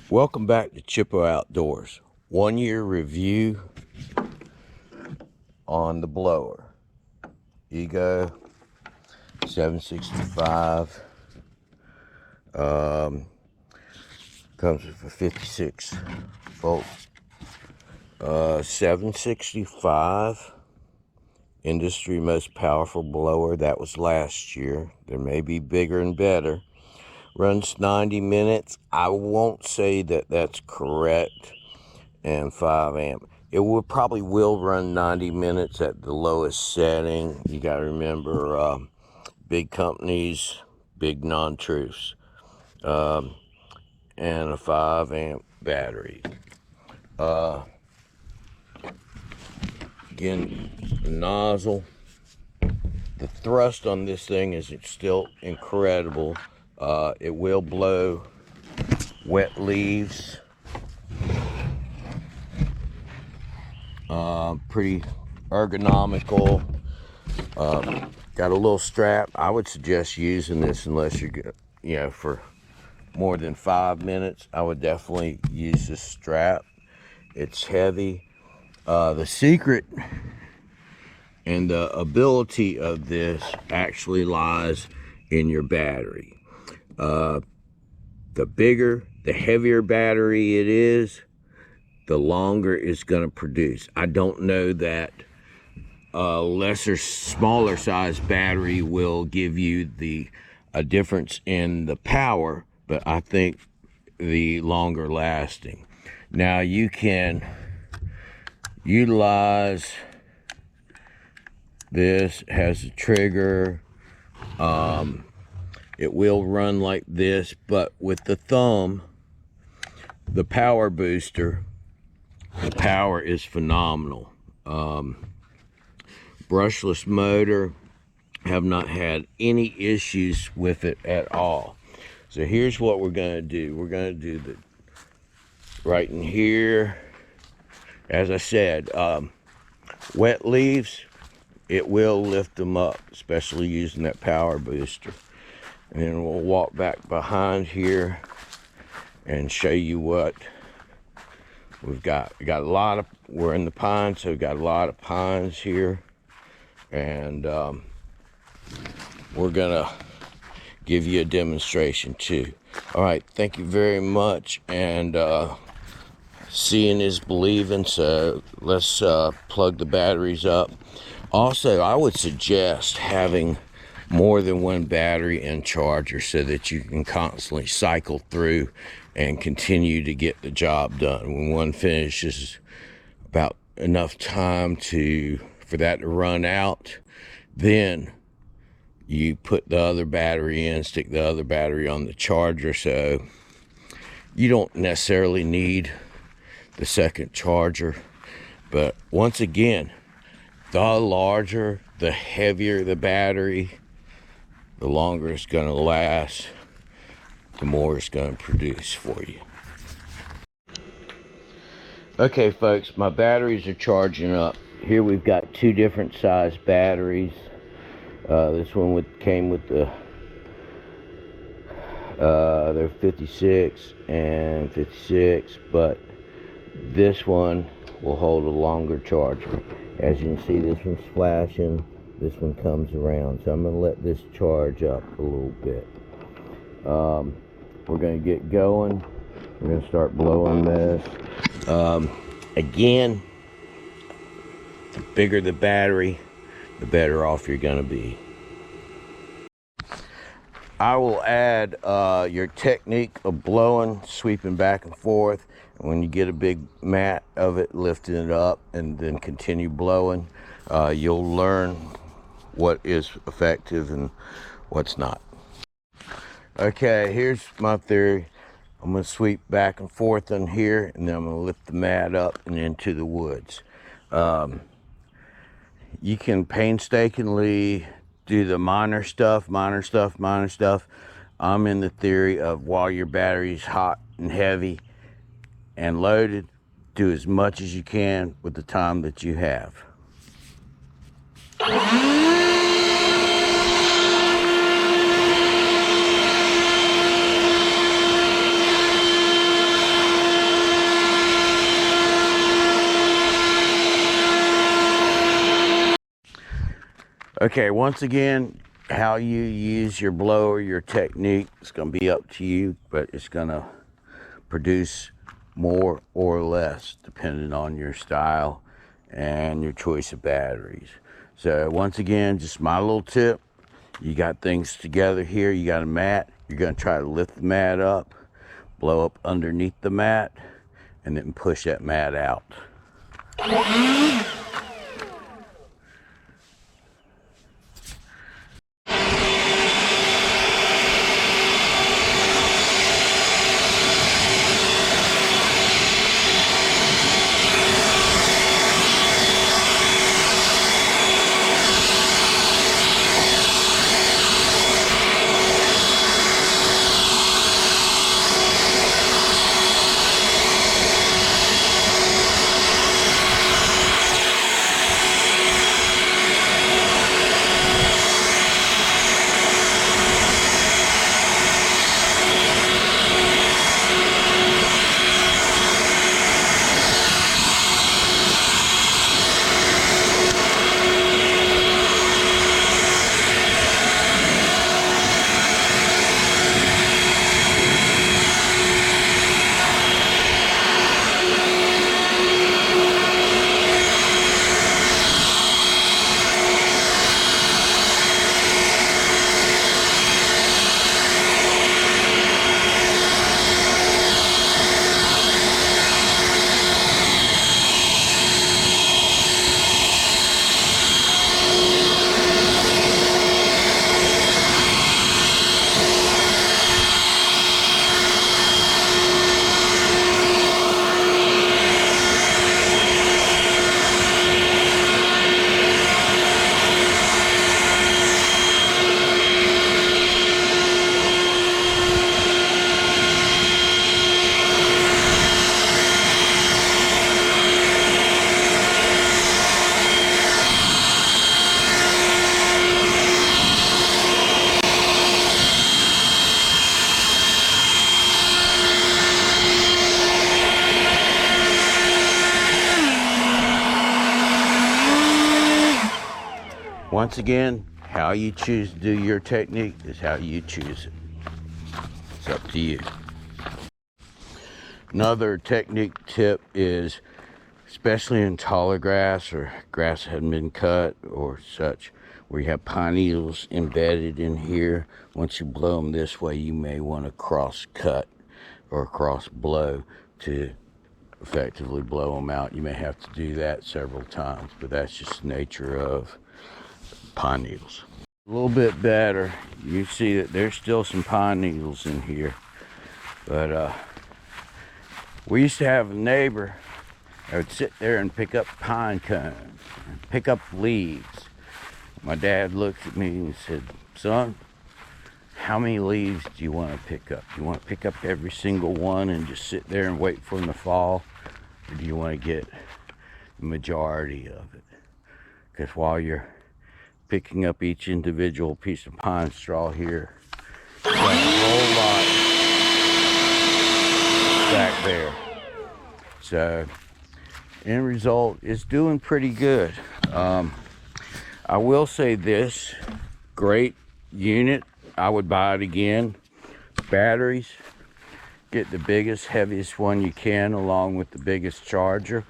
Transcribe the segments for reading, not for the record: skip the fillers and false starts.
Welcome back to Chippo Outdoors. 1 year review on the blower. Ego 765. Comes with a 56 volt 765. Industry most powerful blower. That was last year. There may be bigger and better. Runs 90 minutes. I won't say that that's correct. And 5 amp. It probably will run 90 minutes at the lowest setting. You got to remember, big companies, big non-truths, and a 5 amp battery. Again, the nozzle. The thrust on this thing is still incredible. It will blow wet leaves. Pretty ergonomical. Got a little strap. I would suggest using this unless you're, for more than 5 minutes. I would definitely use this strap. It's heavy. The secret and the ability of this actually lies in your battery. The bigger, the heavier battery it is, the longer it's going to produce. I don't know that smaller size battery will give you a difference in the power, but I think the longer lasting. Now you can utilize this. Has a trigger. It will run like this, but with the thumb, the power booster, the power is phenomenal. Brushless motor, have not had any issues with it at all. So here's what we're going to do. We're going to do the right in here. As I said, wet leaves, it will lift them up, especially using that power booster. And then we'll walk back behind here and show you what we've got. We're in the pines, so we've got a lot of pines here. And we're gonna give you a demonstration too. All right, thank you very much. And seeing is believing, so let's plug the batteries up. Also, I would suggest having more than one battery and charger so that you can constantly cycle through and continue to get the job done. When one finishes, about enough time for that to run out, then you put the other battery in, stick the other battery on the charger, so you don't necessarily need the second charger. But once again, the larger, the heavier the battery, the longer it's going to last, the more it's going to produce for you. Okay, folks, my batteries are charging up. Here we've got two different size batteries. This one came with they're 56 and 56, but this one will hold a longer charger. As you can see, this one's flashing, this one comes around. So I'm going to let this charge up a little bit. We're going to get going. We're going to start blowing this. Again, the bigger the battery, the better off you're going to be. I will add your technique of blowing, sweeping back and forth. And when you get a big mat of it, lifting it up and then continue blowing, you'll learn what is effective and what's not. Okay, here's my theory. I'm going to sweep back and forth on here, and then I'm going to lift the mat up and into the woods. You can painstakingly do the minor stuff. I'm in the theory of while your battery's hot and heavy and loaded, do as much as you can with the time that you have. Okay, once again, how you use your blower, your technique, it's going to be up to you, but it's going to produce more or less depending on your style and your choice of batteries. So once again, just my little tip. You got things together here. You got a mat. You're going to try to lift the mat up, blow up underneath the mat, and then push that mat out. Once again, how you choose to do your technique is how you choose it. It's up to you. Another technique tip is, especially in taller grass or grass that hadn't been cut or such, where you have pine needles embedded in here, once you blow them this way, you may want to cross cut or cross blow to effectively blow them out. You may have to do that several times, but that's just the nature of pine needles. A little bit better. You see that there's still some pine needles in here, but we used to have a neighbor that would sit there and pick up pine cones and pick up leaves. My dad looked at me and said, "Son, how many leaves do you want to pick up? Do you want to pick up every single one and just sit there and wait for them to fall? Or do you want to get the majority of it? Because while you're picking up each individual piece of pine straw here, you got a whole lot back there." So, end result is doing pretty good. I will say this, great unit. I would buy it again. Batteries, get the biggest, heaviest one you can along with the biggest charger.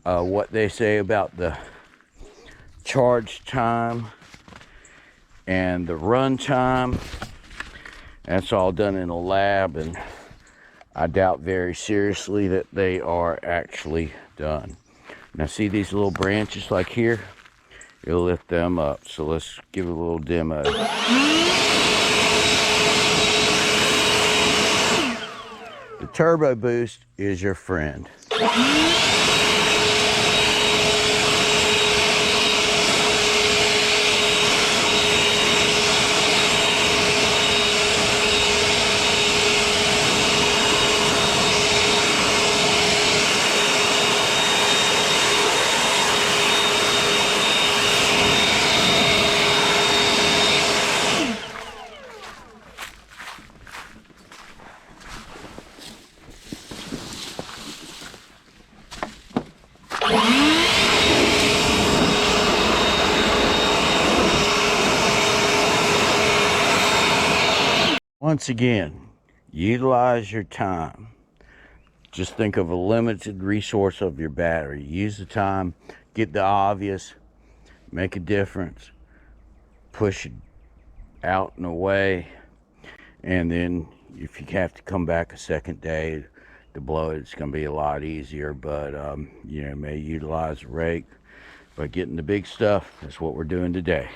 What they say about the charge time and the run time, that's all done in a lab, and I doubt very seriously that they are actually done. Now see these little branches like here? It'll lift them up. So let's give it a little demo. The Turbo Boost is your friend. Once again, utilize your time. Just think of a limited resource of your battery. Use the time, get the obvious, make a difference, push it out and away, and then if you have to come back a second day to blow it, it's going to be a lot easier. But you know, may utilize a rake, but getting the big stuff, that's what we're doing today.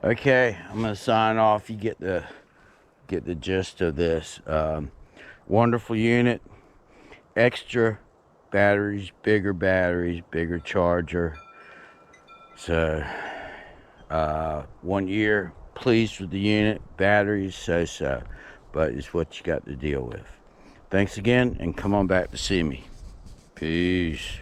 Okay, I'm gonna sign off. You get the gist of this. Wonderful unit, extra batteries, bigger charger. So 1 year, pleased with the unit. Batteries, so, but it's what you got to deal with. Thanks again, and come on back to see me. Peace.